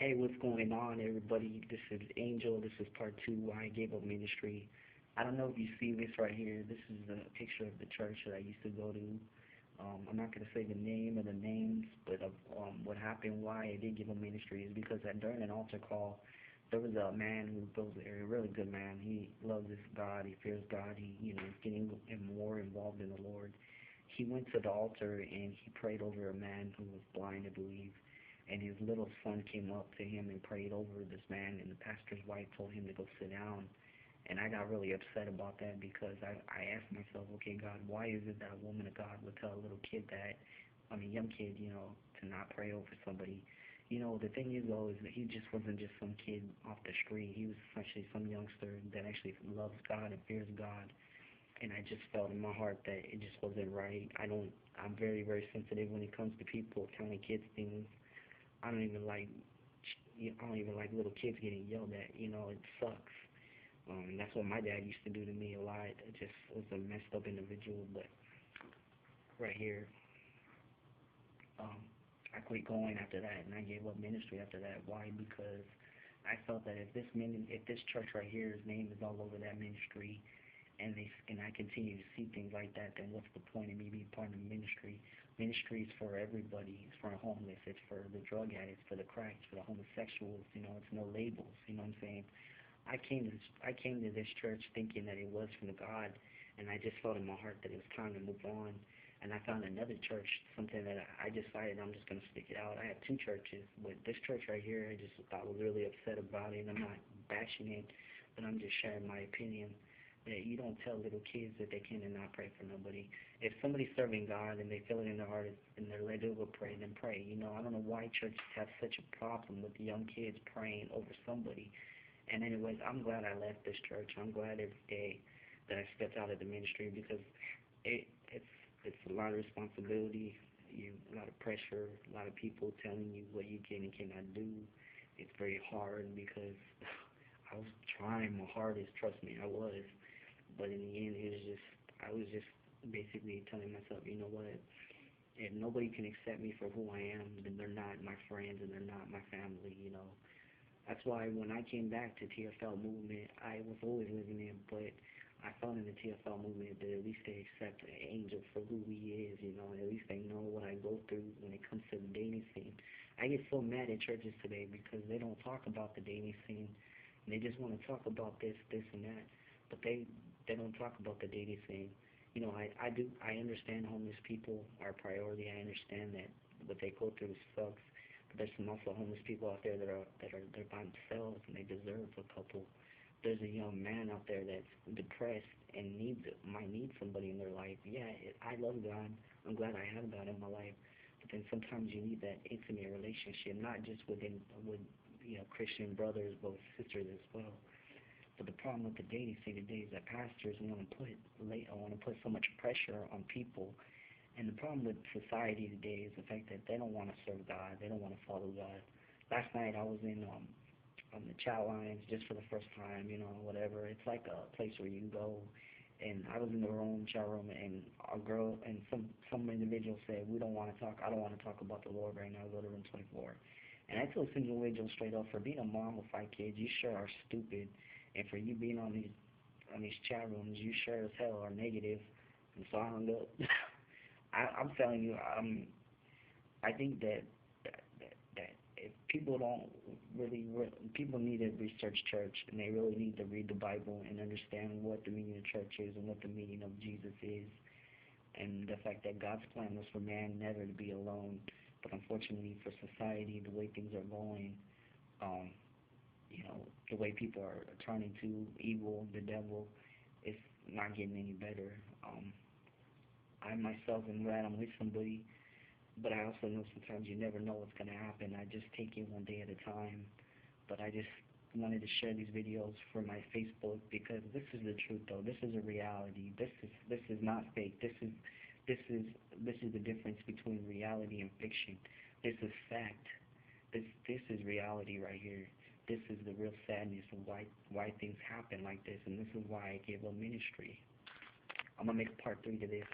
Hey, what's going on, everybody? This is Angel. This is part two why I gave up ministry. I don't know if you see this right here. This is a picture of the church that I used to go to. I'm not going to say the name or the names, but of what happened, why I did give up ministry is because during an altar call, there was a man who was a really good man. He loves his God. He fears God. He is getting more involved in the Lord. He went to the altar and he prayed over a man who was blind, I believe, and his little son came up to him and prayed over this man, and the pastor's wife told him to go sit down. And I got really upset about that because I asked myself, okay, God, why is it that a woman of God would tell a little kid that, I mean, young kid, to not pray over somebody? The thing is, though, is that he just wasn't just some kid off the street. He was actually some youngster that actually loves God and fears God. And I just felt in my heart that it just wasn't right. I'm very, very sensitive when it comes to people telling kids things. I don't even like little kids getting yelled at. It sucks. That's what my dad used to do to me a lot. It just was a messed up individual. But right here, I quit going after that, and I gave up ministry after that. Why? Because I felt that if this church right here's name is all over that ministry, and I continue to see things like that, then what's the point of me being part of ministry? Ministry is for everybody. It's for the homeless. It's for the drug addicts, for the cracks, for the homosexuals. It's no labels. You know what I'm saying? I came to this church thinking that it was from God, and I just felt in my heart that it was time to move on. And I found another church, something that I decided I'm just going to stick it out. I have two churches, but this church right here, I was really upset about it. I'm not bashing it, but I'm just sharing my opinion that you don't tell little kids that they can and not pray for nobody. If somebody's serving God and they feel it in their heart and they're led to go pray, then pray. I don't know why churches have such a problem with the young kids praying over somebody. And anyways, I'm glad I left this church. I'm glad every day that I stepped out of the ministry because it's a lot of responsibility, a lot of pressure, a lot of people telling you what you can and cannot do. It's very hard because I was trying my hardest, trust me, I was. But in the end, I was just basically telling myself, you know what, if nobody can accept me for who I am, then they're not my friends and they're not my family. That's why when I came back to TFL movement, I was always living in, but I found in the TFL movement that at least they accept an angel for who he is, at least they know what I go through when it comes to the dating scene. I get so mad at churches today because they don't talk about the dating scene. They just want to talk about this, and that, but they don't talk about the dating scene. I understand homeless people are a priority. I understand that what they go through sucks. But there's some also homeless people out there they're by themselves and they deserve a couple. There's a young man out there that's depressed and might need somebody in their life. Yeah, I love God. I'm glad I have God in my life. But then sometimes you need that intimate relationship, not just with Christian brothers, but sisters as well. But the problem with the dating scene today is that pastors want to put so much pressure on people. And the problem with society today is the fact that they don't want to serve God. They don't want to follow God. Last night I was in on the chat lines just for the first time, whatever. It's like a place where you go. And I was in the chat room, and a girl and some individual said, we don't want to talk. I don't want to talk about the Lord right now. Go to room 24. And I told this individual straight up, for being a mom with 5 kids, you sure are stupid. And for you being on these chat rooms, you sure as hell are negative. And so I hung up. I'm telling you, I think that if people don't people need to research church, and they really need to read the Bible and understand what the meaning of church is and what the meaning of Jesus is, and the fact that God's plan was for man never to be alone. But unfortunately for society, the way things are going, the way people are turning to evil, the devil, it's not getting any better. I myself am glad I'm with somebody, but I also know sometimes you never know what's going to happen. I just take it one day at a time. But I just wanted to share these videos for my Facebook because this is the truth, though. This is a reality. This is not fake. This is the difference between reality and fiction. This is fact. This is reality right here. This is the real sadness of why things happen like this, and this is why I gave up ministry. I'm gonna make a part 3 to this.